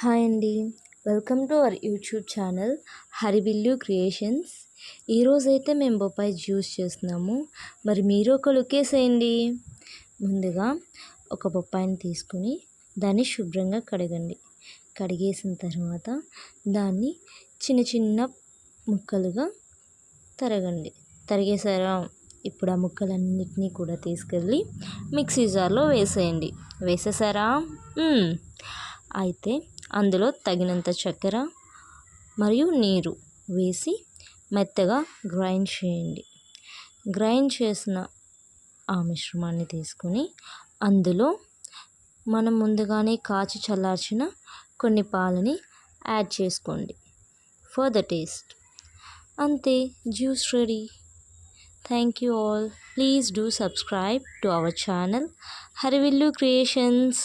Hi అండి. Welcome to our YouTube channel Harivillu creations. ఈరోజైతే మేము బొప్పాయి జ్యూస్ చేస్తున్నాము. మరి మీరు ఒక లుకేసేయండి. ముందుగా ఒక బొప్పాయిని తీసుకుని దాన్ని శుభ్రంగా కడగండి. కడిగేసిన తర్వాత దాన్ని చిన్న చిన్న ముక్కలుగా తరగండి. తరిగేసారా? ఇప్పుడు ఆ ముక్కలన్నిటినీ కూడా తీసుకెళ్ళి మిక్సీ జార్లో వేసేయండి. వేసేసారా? అయితే అందులో తగినంత చక్కెర మరియు నీరు వేసి మెత్తగా గ్రైండ్ చేయండి. గ్రైండ్ చేసిన ఆ మిశ్రమాన్ని తీసుకొని అందులో మనం ముందుగానే కాచి చల్లార్చిన కొన్ని పాలని యాడ్ చేసుకోండి ఫర్ ద టేస్ట్. అంతే, juice ready. Thank you all. Please do subscribe to our channel Harivillu Creations.